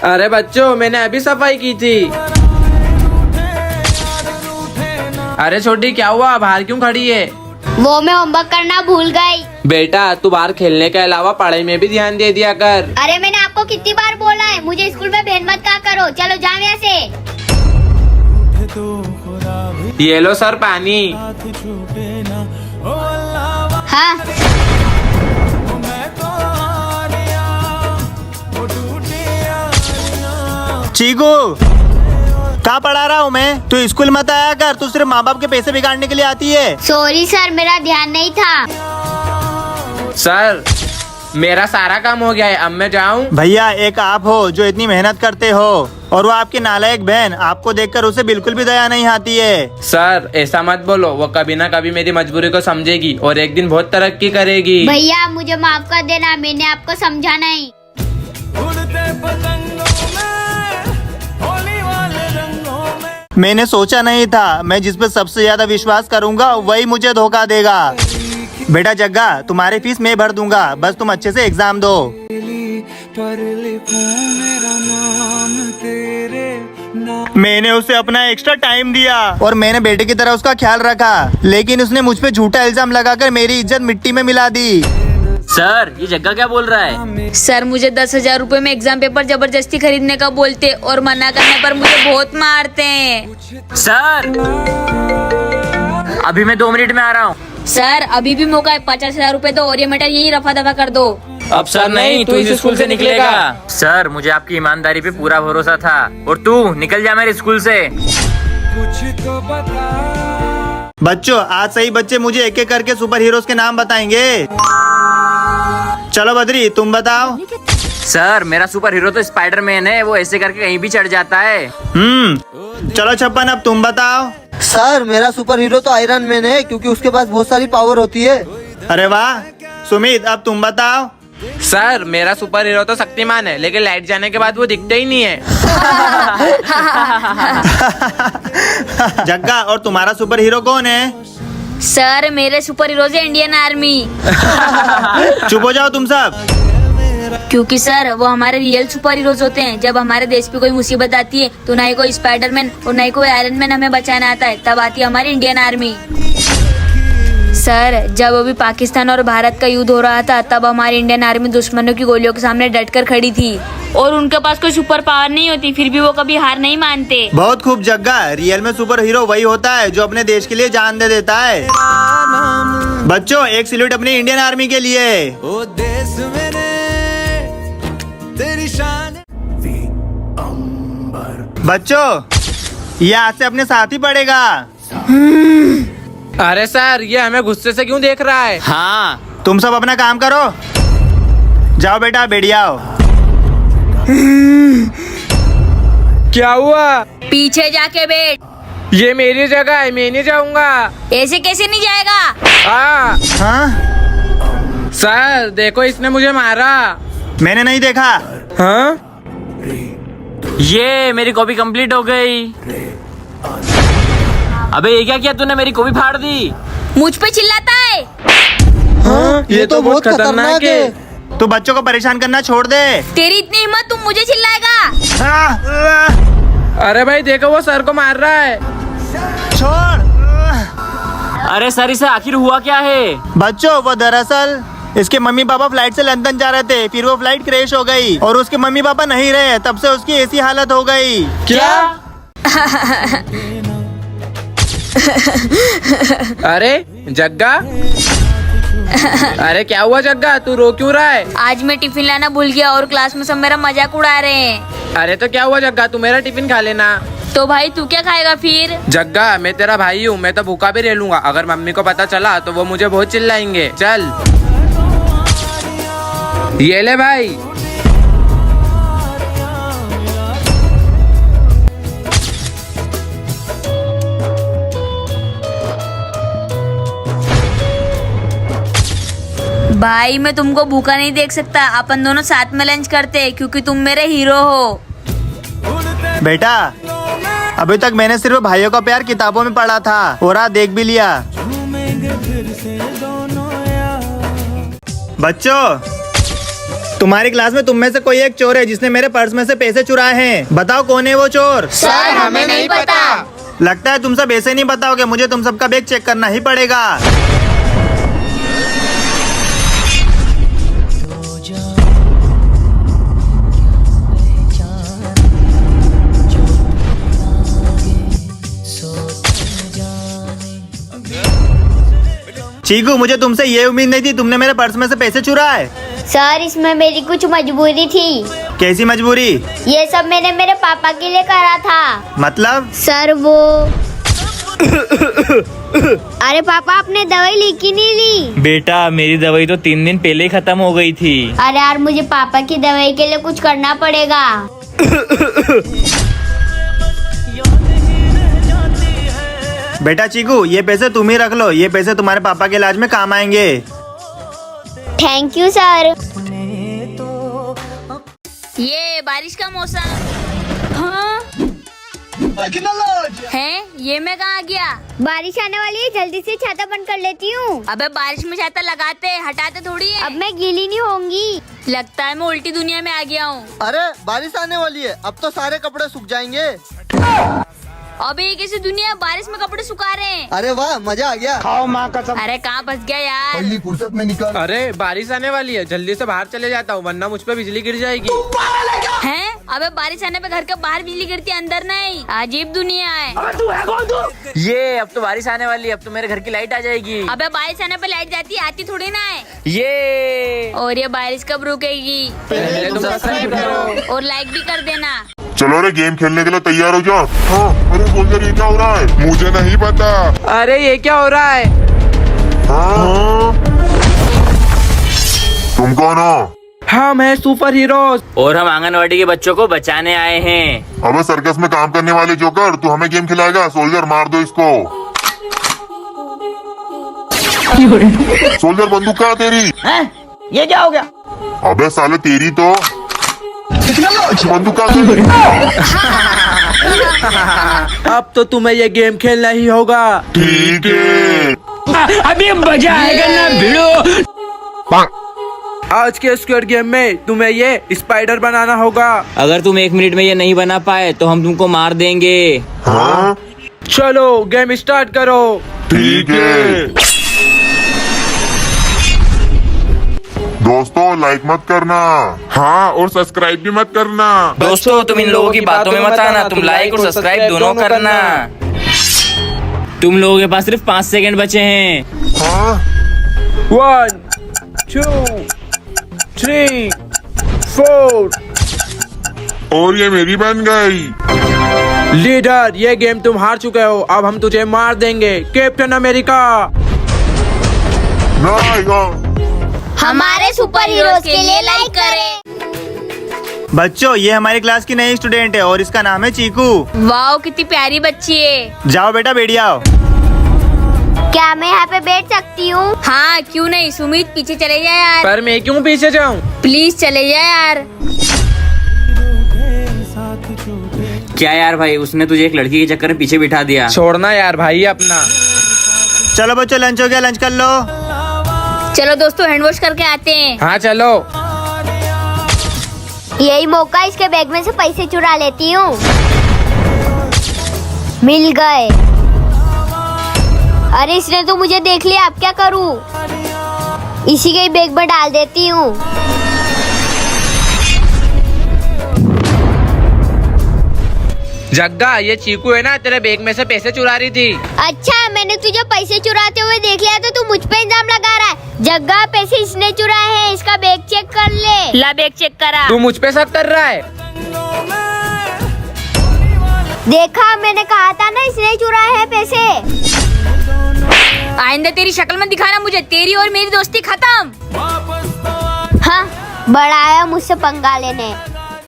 अरे बच्चों, मैंने अभी सफाई की थी। अरे छोटी, क्या हुआ? बाहर क्यों खड़ी है? वो मैं होमवर्क करना भूल गई। बेटा, तू बाहर खेलने के अलावा पढ़ाई में भी ध्यान दे दिया कर। अरे मैंने आपको कितनी बार बोला है, मुझे स्कूल में भेज मत कहा करो। चलो जाओ यहाँ से। ये लो सर पानी। हाँ, चीकू, कहाँ पढ़ा रहा हूँ मैं? तू स्कूल मत आया कर, तू सिर्फ माँ बाप के पैसे बिगाड़ने के लिए आती है। सॉरी सर, मेरा ध्यान नहीं था। सर, मेरा सारा काम हो गया है, अब मैं जाऊँ? भैया, एक आप हो जो इतनी मेहनत करते हो, और वो आपकी नालायक बहन, आपको देखकर उसे बिल्कुल भी दया नहीं आती है। सर, ऐसा मत बोलो, वो कभी ना कभी मेरी मजबूरी को समझेगी और एक दिन बहुत तरक्की करेगी। भैया मुझे माफ कर देना, मैंने आपको समझा नहीं। मैंने सोचा नहीं था, मैं जिस पे सबसे ज्यादा विश्वास करूंगा वही मुझे धोखा देगा। बेटा जग्गा, तुम्हारी फीस मैं भर दूंगा, बस तुम अच्छे से एग्जाम दो। मैंने उसे अपना एक्स्ट्रा टाइम दिया और मैंने बेटे की तरह उसका ख्याल रखा, लेकिन उसने मुझ पे झूठा इल्जाम लगाकर मेरी इज्जत मिट्टी में मिला दी। सर, ये जग्गा क्या बोल रहा है? सर, मुझे 10,000 रुपए में एग्जाम पेपर जबरदस्ती खरीदने का बोलते और मना करने पर मुझे बहुत मारते हैं। सर, अभी मैं 2 मिनट में आ रहा हूँ। सर, अभी भी मौका है, 50,000 रुपए दो और ये मैटर यही रफा दफा कर दो। अब सर नहीं, तू इस स्कूल से निकलेगा। सर, मुझे आपकी ईमानदारी पे पूरा भरोसा था, और तू निकल जा मेरे स्कूल से। बच्चों, आज सही बच्चे मुझे एक एक करके सुपर हीरोज के नाम बताएंगे। चलो बद्री, तुम बताओ। सर, मेरा सुपर हीरो तो स्पाइडरमैन है, वो ऐसे करके कहीं भी चढ़ जाता है। चलो छप्पन, अब तुम बताओ। सर, मेरा सुपर हीरो तो आयरन मैन है, क्योंकि उसके पास बहुत सारी पावर होती है। अरे वाह। सुमित, अब तुम बताओ। सर, मेरा सुपर हीरो तो शक्तिमान है, लेकिन लाइट जाने के बाद वो दिखते ही नहीं है। जग्गा, और तुम्हारा सुपर हीरो कौन है? सर, मेरे सुपर हीरोज है इंडियन आर्मी। चुप हो जाओ तुम सब। क्योंकि सर, वो हमारे रियल सुपर हीरोज होते हैं। जब हमारे देश पे कोई मुसीबत आती है तो ना ही कोई स्पाइडरमैन और ना ही कोई आयरन मैन हमें बचाने आता है, तब आती है हमारी इंडियन आर्मी। सर, जब अभी पाकिस्तान और भारत का युद्ध हो रहा था, तब हमारी इंडियन आर्मी दुश्मनों की गोलियों के सामने डटकर खड़ी थी और उनके पास कोई सुपर पावर नहीं होती, फिर भी वो कभी हार नहीं मानते। बहुत खूब जग्गा, रियल में सुपर हीरो वही होता है जो अपने देश के लिए जान दे देता है। बच्चों, एक सैल्यूट अपनी इंडियन आर्मी के लिए। ओ देश मेरे, तेरी शान। बच्चों, ये आज से अपने साथ ही पड़ेगा। अरे सर, ये हमें गुस्से से क्यों देख रहा है? हाँ, तुम सब अपना काम करो। जाओ बेटा, बैठिए आओ। क्या हुआ? पीछे जाके बैठ। ये मेरी जगह है, मैं नहीं जाऊंगा। ऐसे कैसे नहीं जाएगा? हाँ? सर देखो, इसने मुझे मारा। मैंने नहीं देखा। हाँ? ये मेरी कॉपी कंप्लीट हो गई। अबे ये क्या किया तूने? मेरी कॉपी फाड़ दी। मुझ पे चिल्लाता है। हाँ, ये तो बहुत खतरनाक है। तू बच्चों को परेशान करना छोड़ दे। तेरी इतनी हिम्मत, तुम मुझे चिल्लाएगा? अरे भाई देखो, वो सर को मार रहा है। छोड़। अरे सर, इसे आखिर हुआ क्या है? बच्चों, वो दरअसल इसके मम्मी पापा फ्लाइट से लंदन जा रहे थे, फिर वो फ्लाइट क्रैश हो गई और उसके मम्मी पापा नहीं रहे, तब से उसकी ऐसी हालत हो गई। क्या? अरे जग्गा, अरे क्या हुआ जग्गा, तू रो क्यों रहा है? आज मैं टिफिन लाना भूल गया और क्लास में सब मेरा मजाक उड़ा रहे हैं। अरे तो क्या हुआ जग्गा, तू मेरा टिफिन खा लेना। तो भाई तू क्या खाएगा फिर? जग्गा, मैं तेरा भाई हूँ, मैं तो भूखा भी रह लूंगा। अगर मम्मी को पता चला तो वो मुझे बहुत चिल्लाएंगे। चल ये ले भाई। भाई मैं तुमको भूखा नहीं देख सकता, अपन दोनों साथ में लंच करते हैं क्योंकि तुम मेरे हीरो हो। बेटा, अभी तक मैंने सिर्फ भाइयों का प्यार किताबों में पढ़ा था और आज देख भी लिया। बच्चों, तुम्हारी क्लास में तुम में से कोई एक चोर है जिसने मेरे पर्स में से पैसे चुराए हैं। बताओ कौन है वो चोर। सर हमें नहीं पता। लगता है तुम सब ऐसे नहीं बताओगे, मुझे तुम सबका बैग चेक करना ही पड़ेगा। चीकू, मुझे तुमसे ये उम्मीद नहीं थी, तुमने मेरे पर्स में से पैसे चुराए। सर इसमें मेरी कुछ मजबूरी थी। कैसी मजबूरी? ये सब मैंने मेरे पापा के लिए करा था। मतलब? सर वो अरे पापा, आपने दवाई ली कि नहीं ली? बेटा मेरी दवाई तो 3 दिन पहले ही खत्म हो गई थी। अरे यार, मुझे पापा की दवाई के लिए कुछ करना पड़ेगा। बेटा चीकू, ये पैसे तुम ही रख लो, ये पैसे तुम्हारे पापा के इलाज में काम आएंगे। Thank you sir. ये बारिश का मौसम। हाँ? है ये मैं कहाँ गया? बारिश आने वाली है, जल्दी से छाता बंद कर लेती हूँ। अबे बारिश में छाता लगाते हटाते थोड़ी है। अब मैं गीली नहीं होंगी। लगता है मैं उल्टी दुनिया में आ गया हूँ। अरे बारिश आने वाली है, अब तो सारे कपड़े सूख जाएंगे। अबे ये कैसी दुनिया, बारिश में कपड़े सुखा रहे हैं। अरे वाह, मजा आ गया। अरे कहाँ फंस गया यार। फुर्सत में निकल। अरे बारिश आने वाली है, जल्दी से बाहर चले जाता हूँ वरना मुझ पे बिजली गिर जाएगी। हैं? अबे बारिश आने पे घर के बाहर बिजली गिरती है, अंदर नहीं। अजीब दुनिया है। ये अब तो बारिश आने वाली है, अब तो मेरे घर की लाइट आ जाएगी। अबे बारिश आने पे लाइट जाती है, आती थोड़ी ना है। ये और ये बारिश कब रुकेगी? पहले तुम सब्सक्राइब करो और लाइक भी कर देना। चलो रे, गेम खेलने के लिए तैयार हो जाओ। हाँ, अरे सोल्जर ये क्या हो रहा है? मुझे नहीं पता। अरे ये क्या हो रहा है? हाँ? तुम कौन हो? हम है सुपर हीरो और हम आंगनवाड़ी के बच्चों को बचाने आए हैं। अबे सर्कस में काम करने वाले जोकर, तू हमें गेम खिलाएगा? सोल्जर मार दो इसको। सोल्जर बंदूक कहाँ तेरी? ये क्या हो गया? अबे साले तेरी तो बंदूक कहाँ तेरी? अब तो तुम्हें ये गेम खेलना ही होगा। ठीक है। अभी मजा आएगा ना भिड़ो। आज के स्क्वाड गेम में तुम्हें ये स्पाइडर बनाना होगा। अगर तुम 1 मिनट में ये नहीं बना पाए तो हम तुमको मार देंगे। हाँ? चलो गेम स्टार्ट करो। ठीक है। दोस्तों लाइक मत करना। हाँ, और सब्सक्राइब भी मत करना। दोस्तों तुम इन लोगों की बातों में मत आना, तुम लाइक और सब्सक्राइब दोनों करना। तुम लोगों के पास सिर्फ 5 सेकंड बचे हैं। हाँ? 1 2 3 4। और ये मेरी बन गई। लीडर, ये गेम तुम हार चुके हो, अब हम तुझे मार देंगे। Captain America. नहीं, हमारे सुपर हीरोज के लिए लाइक करें। बच्चों, ये हमारी क्लास की नई स्टूडेंट है और इसका नाम है चीकू। वाओ कितनी प्यारी बच्ची है। जाओ बेटा, बैठ जाओ। क्या मैं यहाँ पे बैठ सकती हूँ? हाँ क्यों नहीं। सुमित पीछे चले जाए यार। पर मैं क्यों पीछे जाऊँ? प्लीज चले जाए यार। क्या यार भाई, उसने तुझे एक लड़की के चक्कर में पीछे बिठा दिया। छोड़ना यार भाई अपना। चलो बच्चों, लंच हो गया, लंच कर लो। चलो दोस्तों हैंड वॉश करके आते हैं। हाँ चलो। यही मौका, इसके बैग में से पैसे चुरा लेती हूँ। मिल गए। अरे इसने तो मुझे देख लिया, अब क्या करूँ? इसी के बैग में डाल देती हूँ। जग्गा, ये चीकू है ना, तेरे बैग में से पैसे चुरा रही थी। अच्छा, मैंने तुझे पैसे चुराते हुए देख लिया तो तू मुझ पे इल्जाम लगा रहा है। जग्गा, पैसे इसने चुराए हैं, इसका बैग चेक कर ले। ला बैग चेक करा। तू मुझ पे शक कर रहा है? देखा, मैंने कहा था ना इसने चुराए हैं पैसे। आइंदा तेरी शक्ल में दिखाना मुझे, तेरी और मेरी दोस्ती खत्म। हाँ, बड़ा आया मुझसे पंगा लेने।